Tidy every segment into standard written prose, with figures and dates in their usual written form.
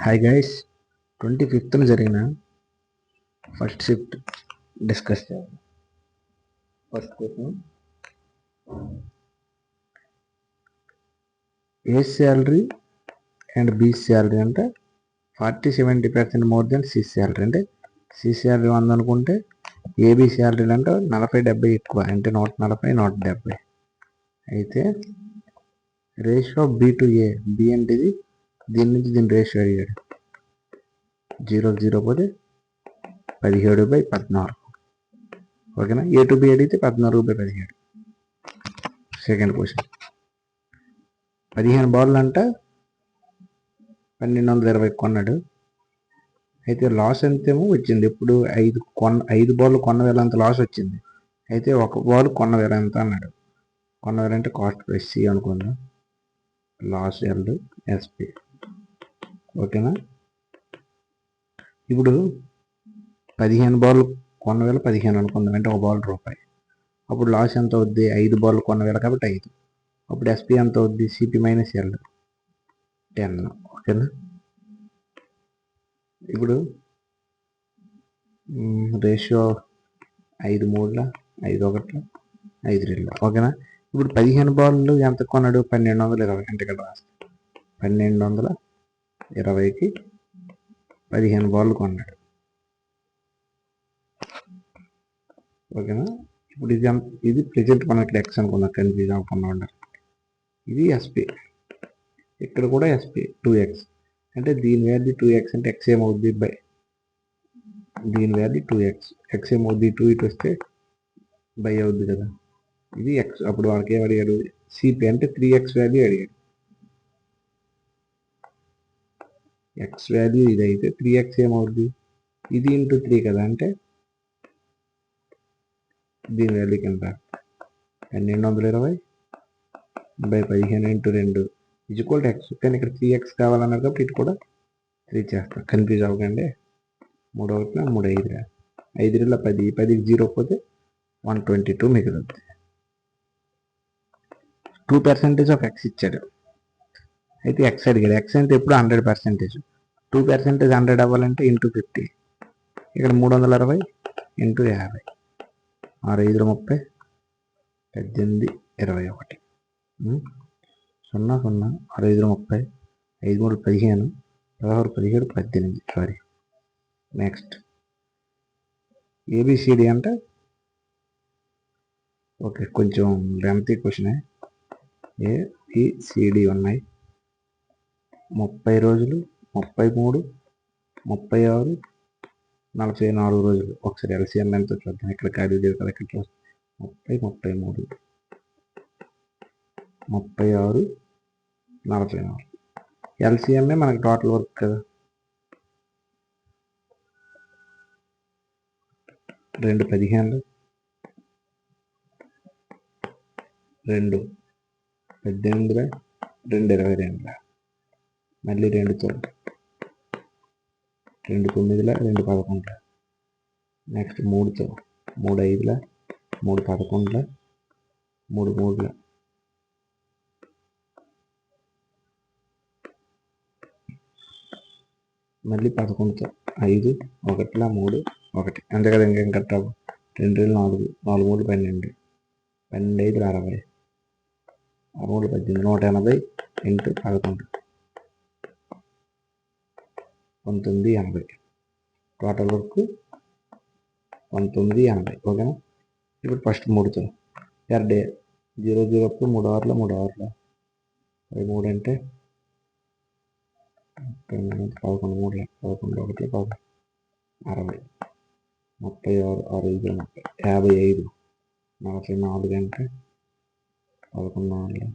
Hi guys, 25th జరిగిన first shift discuss చేయాలి. First question, A salary and B salary అంటే 40-70% more than C salary. అంటే C salary 100 అనుకుంటే AB శాలరీలు అంటే 40-70 ఎక్కువ, అంటే 140-170. అయితే ratio of B to A, B అంటే ఇది, దీని నుంచి దీని రేషియో అడిగాడు. 0 పోతే 17/14. ఓకేనా. ఏ టు బి అడిగితే 14/17. సెకండ్ క్వశ్చన్, 15 బాల్ అంట 1220 కొన్నాడు. అయితే లాస్ ఎంతేమో వచ్చింది. ఇప్పుడు 5 బాల్ కొన్న వేల అంత లాస్ వచ్చింది. అయితే ఒక బాల్ కొన్న వేల ఎంత అన్నాడు. కొన్న వేల అంటే కాస్ట్ ప్రైస్ సి అనుకుందాం, లాస్ ఎల్ ఎస్పి. ఓకేనా. ఇప్పుడు 15 బాల్ కొన్న వేల 15 అనుకుందాం, అంటే ఒక బాల్ రూపాయి. అప్పుడు లాస్ ఎంత అవుద్ది, 5 బాల్ కొన్న వేల కాబట్టి 5. అప్పుడు ఎస్పి ఎంత అవుద్ది, సిపి మైనస్ ఎల్ 10. ఓకేనా. ఇప్పుడు రేషియో 5-3, 5-1, 5-2. ఓకేనా. ఇప్పుడు 15 బాల్ ఎంత కొన్నాడు, 1220. అంటే ఇక్కడ రాస్తాడు 1220కి 15 బాల్ కొన్నాడు. ఓకేనా. ఇప్పుడు ఇది ప్రెజెంట్ మనం ఇక్కడ ఎక్స్ అనుకుందాం, కన్ఫ్యూజ్ అవ్వకుండా ఉండాలి. ఇది ఎస్పి, ఇక్కడ కూడా ఎస్పి 2x. అంటే దీని వాల్యూ 2x అంటే ఎక్స్ ఏమవుద్ది బై దీని వాల్యూ 2x. ఎక్స్ ఏమవుద్ది, 2 ఇటు వస్తే బై అవుద్ది కదా, ఇది ఎక్స్. అప్పుడు వాళ్ళకి ఏం అడిగాడు, సిపి అంటే 3x వాల్యూ అడిగాడు. ఎక్స్ వాల్యూ ఇది అయితే 3x ఏమవుద్ది, ఇది ఇంటూ 3 కదా, అంటే దీని వాల్యూ కింద 1220/15 × 2 = x. కానీ ఇక్కడ 3x కావాలన్నారు కాబట్టి ఇటు కూడా 3 చేస్తాం. కన్ఫ్యూజ్ అవ్వకండి. 3-1, 3-5, 5-2 10, 10కి 0 పోతే 122 మిగులుద్ది. 2% ఆఫ్ ఎక్స్ ఇచ్చాడు. అయితే ఎక్స్ అడిగాడు. ఎక్స్ అంటే ఎప్పుడు 100%. 2% 100 అవ్వాలంటే ఇంటూ 50. ఇక్కడ 320 × 50. 6-5-30, 18, 21. 0, 0, 6-5-30, 5-3-15, 16-17, 18. సారీ. నెక్స్ట్ ఏబిసిడి అంటే ఓకే, కొంచెం లెంతీ క్వశ్చనే. ఏబిసిడి ఉన్నాయి. 30 రోజులు, 33, 36, 44 రోజులు. ఒకసారి ఎల్సిఎం ఎంతో చూద్దాం. ఇక్కడ ఖాళీ లేదు కదా, ఇక్కడ 30, 33, 36, 44. ఎల్సిఎంఏ మనకి టోటల్ వర్క్ కదా. 2 15, 2 18, 2 22, మళ్ళీ 2తో 2 9, 2 11. నెక్స్ట్ 3తో 3 5, 3 11, 3 3, మళ్ళీ 11తో 5, 1 3 1. అంతే కదా, ఇంకేం కరెక్ట్ అవ్వ. 2 4, 4 3 12, 12 5 60, 6 18, 180 × 11, 1980. Total work 1980. ఓకేనా. ఇప్పుడు ఫస్ట్ 3తో పర్ డే 0 అప్పుడు 3 అవర్ల 3 అవర్ల 3 అంటే 11 3, 11 1, 60, 36, 6 5 30, 55, 44 అంటే 11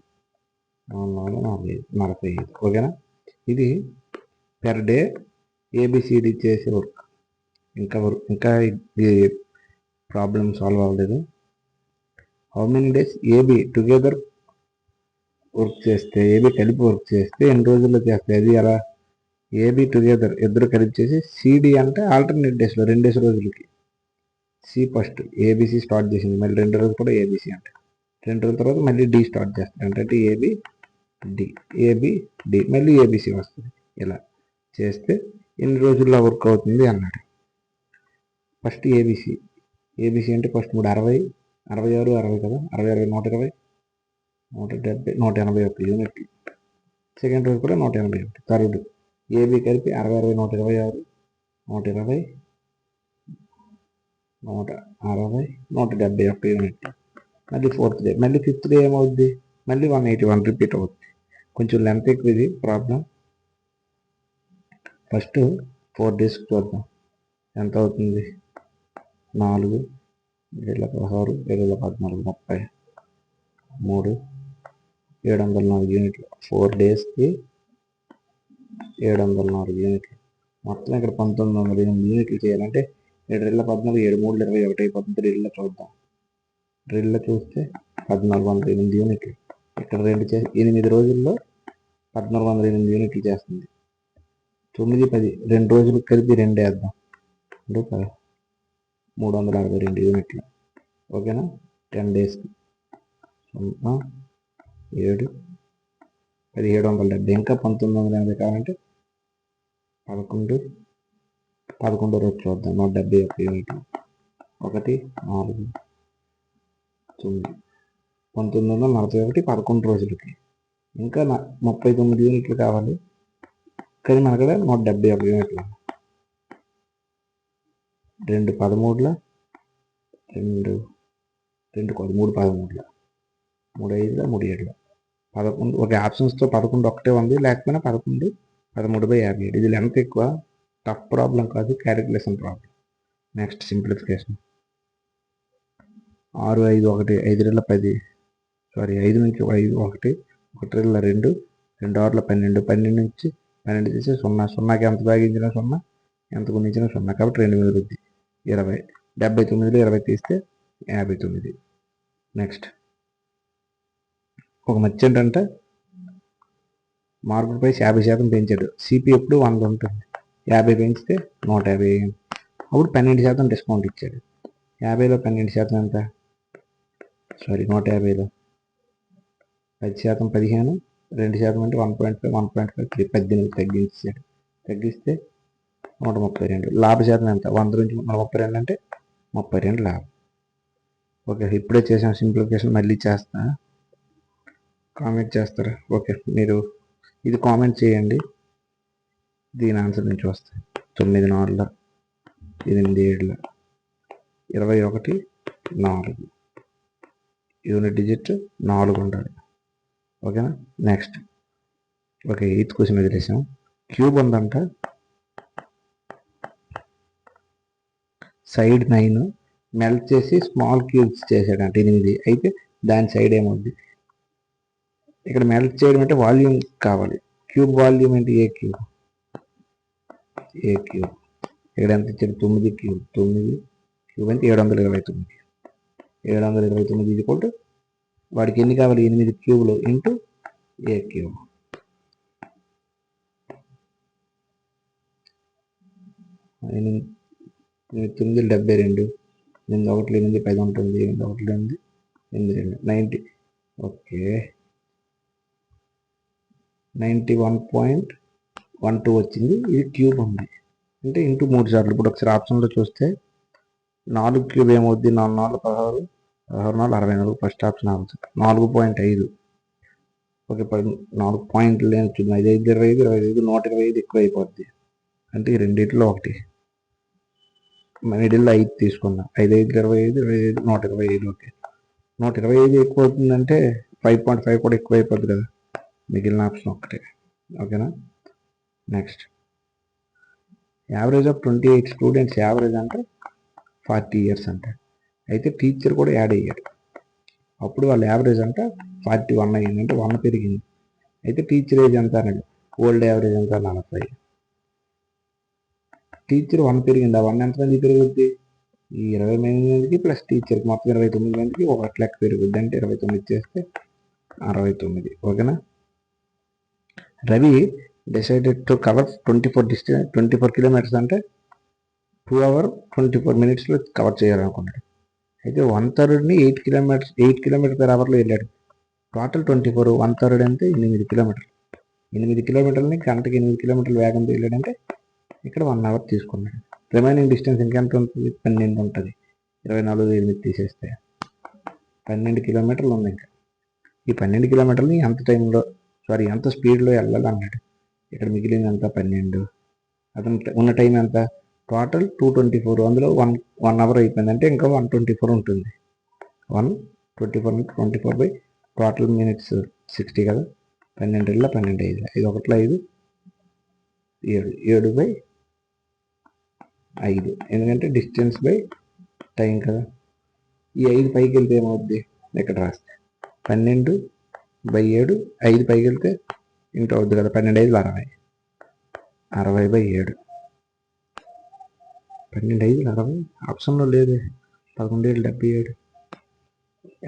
4, 45. ఓకేనా. ఇది పెర్ డే ఏబిసిడి చేసే వర్క్. ఇంకా ఇది ప్రాబ్లం సాల్వ్ అవ్వలేదు. How many days A B together work చేస్తే, ఏబి కలిపి వర్క్ చేస్తే ఎన్ని రోజుల్లో చేస్తాయి. అది ఎలా, ఏబి టుగెదర్ ఇద్దరు కలిపి చేసి, సిడి అంటే ఆల్టర్నేట్ డేస్లో 2 రోజులకి. సి ఫస్ట్ ఏబిసి స్టార్ట్ చేసింది, మళ్ళీ 2 రోజులు కూడా ఏబిసి అంటే 2 రోజుల తర్వాత మళ్ళీ డి స్టార్ట్ చేస్తారు. అంటే ఏబి డి, ఏబి డి, మళ్ళీ ఏబిసి వస్తుంది. ఇలా చేస్తే ఎన్ని రోజుల్లో వర్క్ అవుతుంది అన్నాడు. ఫస్ట్ ఏబిసి అంటే ఫస్ట్ 3 60 66 60 కదా, 60 60 120 170 181 యూనిట్లు. సెకండ్ రోజు కూడా 181. థర్డ్ ఏబి కలిపి 60 60 126 120 160 171 యూనిట్లు. మళ్ళీ ఫోర్త్ డే, మళ్ళీ ఫిఫ్త్ డే ఏమవుద్ది, మళ్ళీ 181 రిపీట్ అవుద్ది. కొంచెం లెంత్ ఎక్కువ ఇది ప్రాబ్లం. ఫస్ట్ 4 days చూద్దాం ఎంత అవుతుంది. 4 7 16 7 14 30 3 704 యూనిట్లు. 4 daysకి 704 యూనిట్లు. మొత్తం ఇక్కడ 1908 యూనిట్లు చేయాలంటే 7 14 7 3 21 అయిపోతుంది. డ్రిల్లో చూద్దాం. డ్రిల్లో చూస్తే 1408 యూనిట్లు. ఇక్కడ 8 రోజుల్లో 1408 యూనిట్లు చేస్తుంది. 9 10 2 రోజులు కలిపి 2 వేద్దాం. 362 యూనిట్లు. ఓకేనా. 10 daysకి 7 1770. ఇంకా 1980 కావాలంటే 11 రోజు చూద్దాం. 171 యూనిట్లు. 1 4 9 1941 11 రోజులకి ఇంకా 39 యూనిట్లు కావాలి. కానీ మనకు 171 యూనిట్లు. 2 13 2 2 3 13 3 5 3 7 11. ఒక ఆప్షన్స్తో 11 ఒకటే ఉంది, లేకపోయినా 11 13/57. ఇది లెంత్ ఎక్కువ, టఫ్ ప్రాబ్లం కాదు, calculation problem. Next simplification. 6 5 1 5 రెళ్ళ 10 sorry 5 నుంచి 5 1 1 రెళ్ళ 2 2 6 12 12 నుంచి 12 తీసి 0 0కి ఎంత భాగించిన 0 ఎంత గుణించిన 0 కాబట్టి 2 మిగులుద్ది. 20 79లో 20 తీస్తే 59. నెక్స్ట్ ఒక మర్చెంట్ అంటే మార్కెట్ ప్రైస్ 50% పెంచాడు. సిపి ఎప్పుడు 100 ఉంటుంది. 50 పెంచితే 150. అప్పుడు 12% డిస్కౌంట్ ఇచ్చాడు. 50లో 12% ఎంత, సారీ 150లో 10% 15, 2% అంటే 1.5 1.5 18 తగ్గించాడు. తగ్గిస్తే 132. లాభ శాతం ఎంత, 100 నుంచి 132 అంటే 32 లాభం. ఓకే, ఇప్పుడే చేసాం సింప్లిఫికేషన్, మళ్ళీ చేస్తా, కామెంట్ చేస్తారా? ఓకే, మీరు ఇది కామెంట్ చేయండి. దీని ఆన్సర్ నుంచి వస్తాయి. 9 4 8 7 21 4 యూనిట్ డిజిట్ 4 ఉండాలి. ఓకేనా. నెక్స్ట్ ఓకే, 8th క్వశ్చన్ వదిలేసాం. క్యూబ్ ఉందంట, సైడ్ 9 మెల్ట్ చేసి స్మాల్ క్యూబ్స్ చేసాడంట 8. అయితే దాని సైడ్ ఏమవుద్ది. ఇక్కడ మెల్ట్ చేయడం అంటే వాల్యూమ్ కావాలి. క్యూబ్ వాల్యూమ్ అంటే ఏ క్యూబ్ ఇక్కడ ఎంత ఇచ్చాడు, 9 క్యూబ్. 9 క్యూబ్ అంటే 729. 729 ఇది కూడా వాడికి ఎన్ని కావాలి, 8 క్యూబ్లు ఇంటూ ఏ క్యూబ్. 9 72 8 1 8 10 ఉంటుంది. 8 1 8 8 90. ఓకే, 91.12 వచ్చింది. ఇది క్యూబ్ ఉంది అంటే ఇంటూ 3 సార్లు. ఇప్పుడు ఒకసారి ఆప్షన్లో చూస్తే 4 క్యూబ్ ఏమవుద్ది, 4 4 16 16 64. First option answer 4.5. ఓకే, 4 పాయింట్లు లేని చూద్దాం. 5 5 25 25 125 ఎక్కువ అయిపోద్ది. అంటే ఈ రెండింటిలో ఒకటి. మిడిల్లో 5 తీసుకుందాం. 5 5 25 25 125. ఓకే, 125 ఎక్కువ అవుతుందంటే 5.5 కూడా ఎక్కువ అయిపోద్ది కదా. మిగిలిన ఆప్షన్ ఒకటే. ఓకేనా. Next average of 28 students. Average అంటే 40 years అంట. అయితే టీచర్ కూడా యాడ్ అయ్యాడు. అప్పుడు వాళ్ళ యావరేజ్ అంటే 41 అయ్యింది, అంటే 1 పెరిగింది. అయితే టీచర్ ఏజ్ ఎంత అన్నాడు, ఓల్డ్ యావరేజ్ ఎంత 40. టీచర్ 1 పెరిగింది. ఆ 1 ఎంతమంది పెరుగుద్ది, ఈ 20 మందికి ప్లస్ టీచర్కి మొత్తం 29 మందికి 1 లెక్క పెరుగుద్ది. అంటే 29 చేస్తే 69. ఓకేనా. Ravi decided to cover 24 kilometers అంటే 2 hours 24 minutesలో కవర్ చేయాలనుకున్నాడు. అయితే 1/3 8 kilometers per hourలో వెళ్ళాడు. టోటల్ 24, 1/3 అంటే 8 kilometers. 8 కిలోమీటర్లని గంటకి 8 కిలోమీటర్ల వేగంతో వెళ్ళాడంటే ఇక్కడ 1 అవర్ తీసుకున్నాడు. రిమైనింగ్ డిస్టెన్స్ ఇంకెంత ఉంటుంది? 12 ఉంటుంది. 24 8 తీసేస్తే 12 కిలోమీటర్లు ఉంది. ఇంకా ఈ 12 కిలోమీటర్ని ఎంత స్పీడ్లో వెళ్ళాలి అన్నాడు. ఇక్కడ మిగిలింది ఎంత? 12. అతను ఉన్న టైం ఎంత? టోటల్ 224. అందులో 1 అవర్ అయిపోయింది అంటే ఇంకా 124 ఉంటుంది. 124 24 బై టోటల్ మినిట్స్ 60 కదా. 12 12 5 5 1 5 7 7 బై 5 ఎందుకంటే డిస్టెన్స్ బై టైం కదా. ఈ 5 పైకి వెళ్తే ఏమవుద్ది? ఇక్కడ రాస్తే 12 బై 7 5 పైకి వెళ్తే ఇంటూ అవుద్ది కదా. 12 5 60 60 బై 7 12 5 60 ఆప్షన్లో లేదు. 11 7 77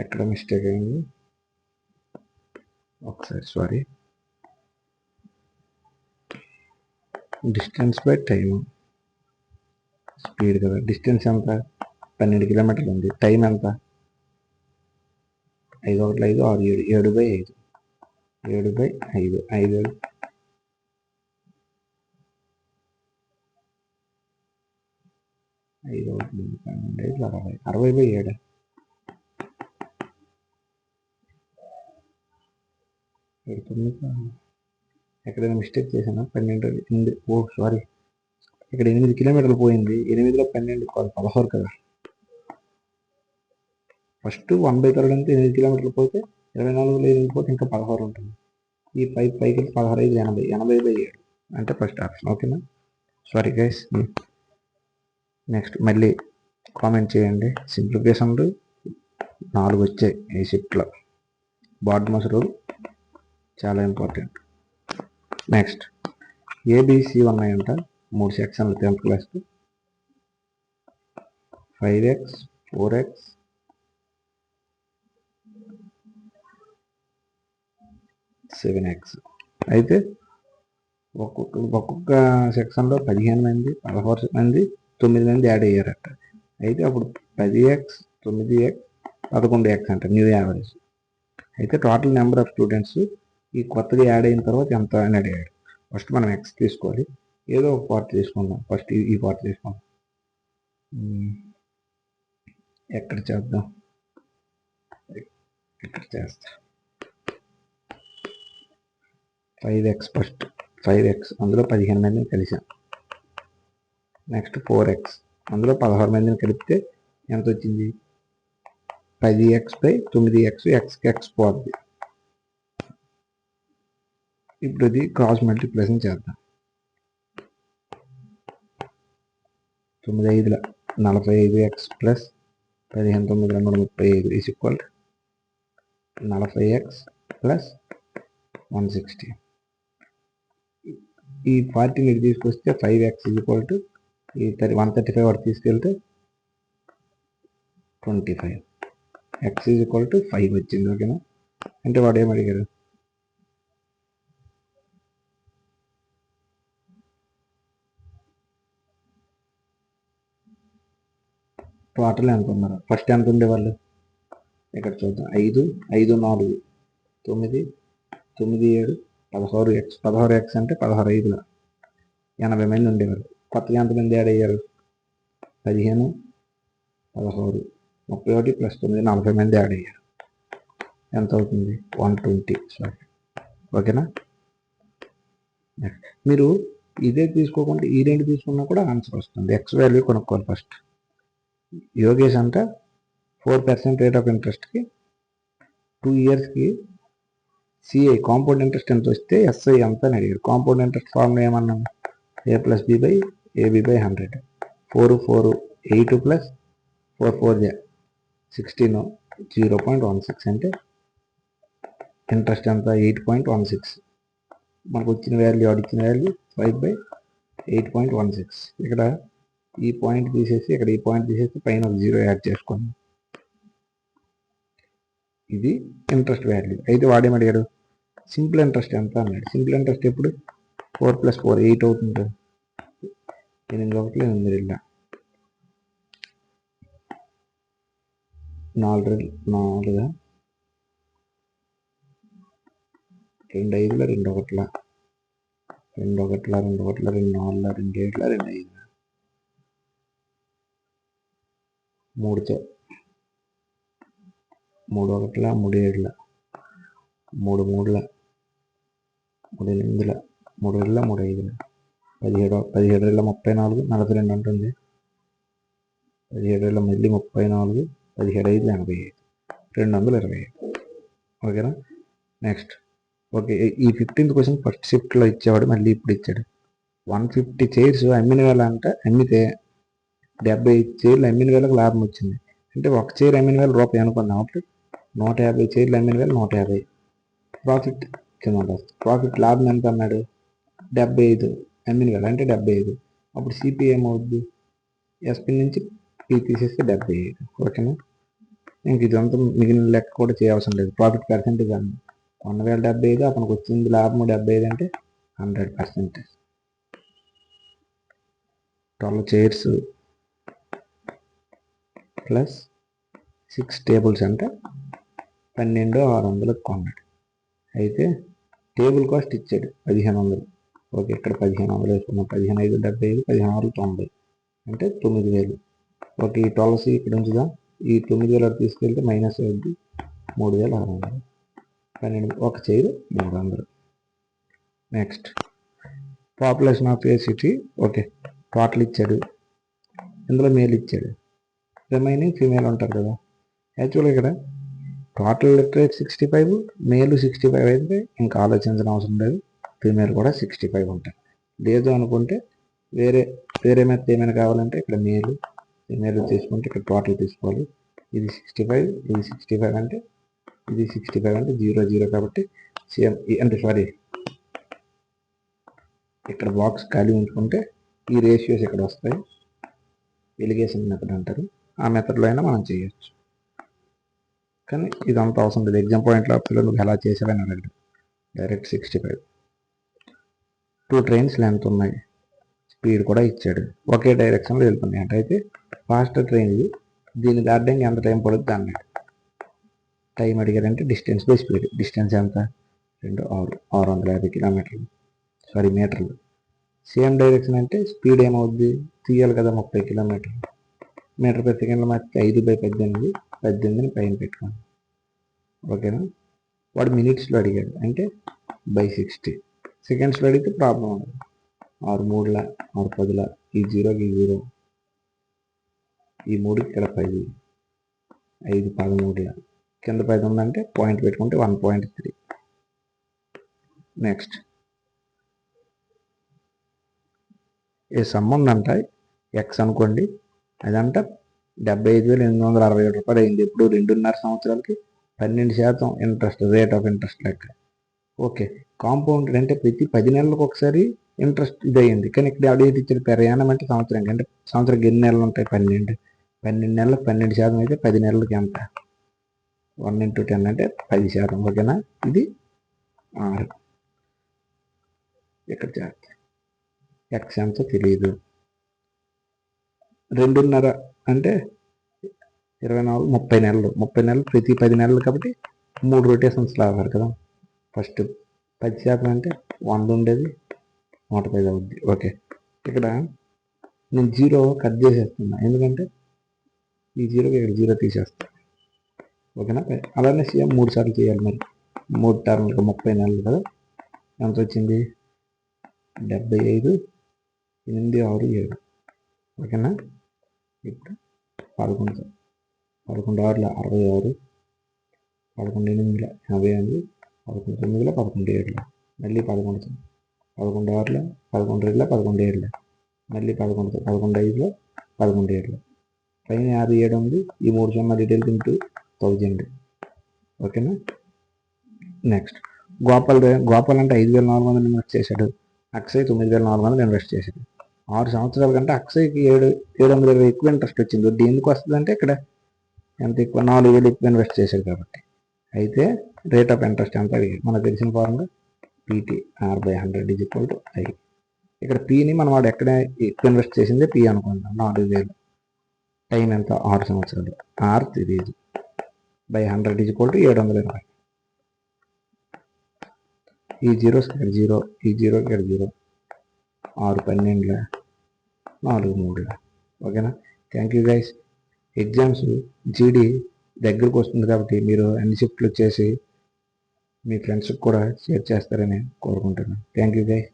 ఎక్కడ మిస్టేక్ అయింది ఒకసారి, sorry. Distance by time speed కదా. డిస్టెన్స్ ఎంత? 12 కిలోమీటర్లు ఉంది. టైం ఎంత? 5 1 5 6 7 7 బై 5 7 బై 5 5 5 12 60 60 బై 7 ఎక్కడైనా మిస్టేక్ చేశానా? 12 సారీ, ఇక్కడ 8 కిలోమీటర్లు పోయింది. 8లో 12 కాదు 16 కదా. ఫస్ట్ 1/3 అంటే 8 కిలోమీటర్లు పోతే 24లో 8 పోతే ఇంకా 16 ఉంటుంది. ఈ పైకి 16 5 80 80 బై 7 అంటే ఫస్ట్ ఆప్షన్. ఓకేనా? Sorry guys. నెక్స్ట్ మళ్ళీ కామెంట్ చేయండి. సింప్లిఫికేషన్లు 4 వచ్చాయి ఈ షిఫ్ట్లో. బాడ్మస్ రూల్ చాలా ఇంపార్టెంట్. నెక్స్ట్ ఏబిసి ఉన్నాయంట 3 సెక్షన్లు 10th class. 5x 4x 7x. అయితే ఒక్కొక్క సెక్షన్లో 15 మంది 16 మంది 9 మంది యాడ్ అయ్యారట. అయితే అప్పుడు 10x 9x 11x అంట న్యూ యావరేజ్. అయితే టోటల్ నెంబర్ ఆఫ్ స్టూడెంట్స్ ఈ కొత్తగా యాడ్ అయిన తర్వాత ఎంత అని అడిగాడు. ఫస్ట్ మనం ఎక్స్ తీసుకోవాలి. ఏదో ఒక పార్ట్ తీసుకుందాం. ఫస్ట్ ఈ పార్ట్ తీసుకుందాం. ఎక్కడ చేద్దాం? ఇక్కడ చేస్తా. 5x first. 5x అందులో 15 మందిని కలిసాం. నెక్స్ట్ 4x అందులో 16 మందిని కలిపితే ఎంత వచ్చింది? 10x బై 9x ఎక్స్కి ఎక్స్ పోద్ది. ఇప్పుడు ఇది క్రాస్ మల్టిప్లికేషన్ చేద్దాం. 9 5 45x plus 15 9 35 is equal 40x plus 160. ఈ 40 మీరు తీసుకొస్తే 5x ఈజ్ ఈక్వల్ టు ఈ 135 వాడు తీసుకెళ్తే 25. x ఈజ్ ఈక్వల్ టు 5 వచ్చింది. ఓకేనా? అంటే వాడు ఏం అడిగారు? టోటల్ ఎంత ఉన్నారు? ఫస్ట్ ఎంత ఉండేవాళ్ళు? ఇక్కడ చూద్దాం. 5 5 4 9 9 7 16x 16x అంటే 16 5 80 మంది ఉండేవారు. కొత్తగా ఎంతమంది యాడ్ అయ్యారు? 15 16 31 ప్లస్ 9 40 మంది యాడ్ అయ్యారు. ఎంత అవుతుంది? 120. సారీ. ఓకేనా? మీరు ఇదే తీసుకోకుండా ఈ రెండు తీసుకున్నా కూడా ఆన్సర్ వస్తుంది. ఎక్స్ వాల్యూ కొనుక్కోవాలి ఫస్ట్. యోగేష్ అంట 4% రేట్ ఆఫ్ ఇంట్రెస్ట్కి 2 ఇయర్స్కి సిఐ కాంపౌండ్ ఇంట్రెస్ట్ ఎంత వస్తే ఎస్ఐ ఎంత అని అడిగారు. కాంపౌండ్ ఇంట్రెస్ట్ ఫార్ములా ఏమన్నాను? a plus b by a b by 100. 4 4 8 plus 4 4 16 0.16 అంటే ఇంట్రెస్ట్ ఎంత? 8.16. మనకు వచ్చిన వాల్యూ అడిగిన వాల్యూ 5/8.16. ఇక్కడ ఈ పాయింట్ తీసేసి ఇక్కడ ఈ పాయింట్ తీసేసి పైన ఒక 0 యాడ్ చేసుకోండి. ఇది ఇంట్రెస్ట్ వాల్యూ. అయితే వాడేమడిగాడు? సింపుల్ ఇంట్రెస్ట్ ఎంత అన్నాడు. సింపుల్ ఇంట్రెస్ట్ ఎప్పుడు? 4 + 4 8 అవుతుంది. 8 1 8 2 4 2 2 5 2 1 2 ఒకట్ల 2 ఒకట్ల 2 నాలుగుల 2 ఏడుల 2 ఐదుల 3 ఒకట్ల 3 ఏడుల 3 మూడుల 3 ఎనిమిదిల 3 ఏడుల 3 ఐదుల 17 ఏళ్ళ 34 42 ఉంటుంది. 17 ఏళ్ళ మళ్ళీ 34 17 ఐదు 85 225. ఓకేనా. నెక్స్ట్ ఓకే, ఈ 15th క్వశ్చన్ ఫస్ట్ షిఫ్ట్లో ఇచ్చేవాడు, మళ్ళీ ఇప్పుడు ఇచ్చాడు. 150 చైర్స్ అమ్మిన వేళ అంటే అమ్మితే 75 చైర్లు అమ్మిన వేళకు లాభం వచ్చింది. అంటే ఒక చైర్ అమ్మిన వేళ రూపాయి అనుకుందాం. అప్పుడు 150 చైర్లు అమ్మిన వేళ 150 ప్రాఫిట్ కింద ఉంటుంది. ప్రాఫిట్ లాభం ఎంత అన్నాడు? 75 అమ్మిన వేళ అంటే 75. అప్పుడు సిపి ఏమవుద్ది? ఎస్పి నుంచి పి తీసేస్తే 75. ఓకేనా. ఇంక ఇదంతా మిగిలిన లెక్క కూడా చేయవసరం లేదు. ప్రాఫిట్ పర్సెంటేజ్ అన్న 1,075, అతనికి వచ్చింది లాభం 75 అంటే 100%. 12 చైర్స్ ప్లస్ 6 టేబుల్స్ అంటే 12,600 కొన్నాడు. అయితే టేబుల్ కాస్ట్ ఇచ్చాడు 1,500. ఓకే, ఇక్కడ 1,500 వేసుకున్నాం. 15,5 75, 16 90 అంటే 9,000. ఓకే, ఈ 12 ఇక్కడ ఉంచుదా. ఈ 9,000 తీసుకెళ్తే మైనస్ అవుద్ది 3,600. 12 ఒక chair 300. Next population of A city. Okay, total ఇచ్చాడు, ఇందులో మేల్ ఇచ్చాడు, రిమైనింగ్ ఫీమేల్ ఉంటారు కదా. యాక్చువల్గా ఇక్కడ టోటల్ లిటరేట్ 65, మేల్ 65 అయితే ఇంకా ఆలోచించిన అవసరం లేదు. ఫీమేల్ కూడా 65 ఉంటాయి. లేదు అనుకుంటే వేరే మెథడ్ ఏమైనా కావాలంటే ఇక్కడ మేల్ ఫీమేల్ తీసుకుంటే ఇక్కడ టోటల్ తీసుకోవాలి. ఇది 65, ఇది 65 అంటే ఇది 65 అంటే 0 0 కాబట్టి సేమ్ అంటే సారీ ఇక్కడ బాక్స్ ఖాళీ ఉంచుకుంటే ఈ రేషియోస్ ఇక్కడ వస్తాయి. ఎలిగేషన్ మెథడ్ అంటారు. ఆ మెథడ్లో అయినా మనం చేయొచ్చు, కానీ ఇదంతా అవసరం లేదు. ఎగ్జామ్ పాయింట్లో పిల్లలు ఎలా చేసావని అడగదు. డైరెక్ట్ 65. 2 ట్రైన్స్ లెంత్ ఉన్నాయి, స్పీడ్ కూడా ఇచ్చాడు, ఒకే డైరెక్షన్లో వెళ్తున్నాయి. అంటే అయితే ఫాస్ట్ ట్రైన్ ఇది, దీన్ని దాటడానికి ఎంత టైం పడుతుంది అన్నాడు. టైం అడిగారంటే డిస్టెన్స్ బై స్పీడ్. డిస్టెన్స్ ఎంత? 650 కిలోమీటర్లు, సారీ మీటర్లు. సేమ్ డైరెక్షన్ అంటే స్పీడ్ ఏమవుద్ది? తీయాలి కదా 30 కిలోమీటర్లు. మీటర్ per సెకండ్లో మార్చి 5/18, 18ని పైన పెట్టుకోండి. ఓకేనా. వాడు మినిట్స్లో అడిగాడు అంటే బై 60. సెకండ్స్లో అడిగితే ప్రాబ్లం ఉండదు. 6 3ల 6 10ల, ఈ 0కి 0, ఈ 3కి ఇక్కడ 10, 5 13ల, కింద 10 ఉందంటే పాయింట్ పెట్టుకుంటే 1.3. నెక్స్ట్ ఏ సమ్ ఉందంట ఎక్స్ అనుకోండి, అదంట 75,867 రూపాయలు అయింది. ఇప్పుడు 2.5 సంవత్సరాలకి 12% ఇంట్రెస్ట్, రేట్ ఆఫ్ ఇంట్రెస్ట్ లెక్క. ఓకే, కాంపౌండెడ్ అంటే ప్రతి 10 నెలలకు ఒకసారి ఇంట్రెస్ట్ ఇది అయ్యింది. కానీ ఇక్కడ అడిగేది ఇచ్చాడు పెరయానం అంటే సంవత్సరానికి. అంటే సంవత్సరానికి ఎన్ని నెలలు ఉంటాయి? 12. 12 నెలలకు 12% అయితే 10 నెలలకి ఎంత? 1 × 10 అంటే 10%. ఓకేనా. ఇది 6. ఇక్కడ చేస్తా ఎక్స్ ఎంతో తెలియదు. 2.5 అంటే 24, 30 నెలలు. 30 నెలలు ప్రతి 10 నెలలు కాబట్టి 3 రొటేషన్స్ లాగారు కదా. ఫస్ట్ 10% అంటే 100 ఉండేది 110 అవుద్ది. ఓకే, ఇక్కడ నేను 0 కట్ చేసేస్తున్నా, ఎందుకంటే ఈ 0కి ఇక్కడ 0 తీసేస్తా. ఓకేనా. అలానే సేమ్ 3 సార్లు చేయాలి. మరి 3 టర్మ్లకు 30 నెలలు కదా. ఎంత వచ్చింది? 75, 8 6 7. ఓకేనా. ఇప్పుడు 11 6ల 66, 11 8ల 58, 11 9ల 11 7ల, మళ్ళీ 11 6ల 11 2ల 11 7ల, మళ్ళీ 11 5ల 11 7ల, పైన 57 ఉంది. ఈ 3 సున్నా డీటెయిల్స్ ఇంటూ 1000. ఓకేనా. నెక్స్ట్ గోపాల్ అంటే 5,400 ఇన్వెస్ట్ చేశాడు. అక్షయ్ 9,400 ఇన్వెస్ట్ చేశాడు. 6 సంవత్సరాల కంటే అక్షయ్కి 720 ఎక్కువ ఇంట్రెస్ట్ వచ్చింది. వడ్డీ ఎందుకు వస్తుంది అంటే ఇక్కడ ఎంత ఎక్కువ? 4,000 ఎక్కువ ఇన్వెస్ట్ చేశాడు కాబట్టి. అయితే రేట్ ఆఫ్ ఇంట్రెస్ట్ ఎంత అడిగాడు? మనకు తెలిసిన ఫార్ములా పీటీ R/100 = I. ఇక్కడ పీని మనం వాడు ఎక్కడ ఎక్కువ ఇన్వెస్ట్ చేసిందే పీ అనుకుంటాం. 4,000. టైం ఎంత? 6 సంవత్సరాలు. ఆర్ తెలియదు. /100 = 720. ఈ 0 ఇక్కడ 0, ఈ 0 ఇక్కడ 0, 6/12 4/3. ఓకేనా? Thank you guys. ఎగ్జామ్స్ జీడీ దగ్గరకు వస్తుంది కాబట్టి మీరు అన్ని షిఫ్ట్లు వచ్చేసి మీ ఫ్రెండ్స్కి కూడా షేర్ చేస్తారని కోరుకుంటున్నాను. Thank you guys.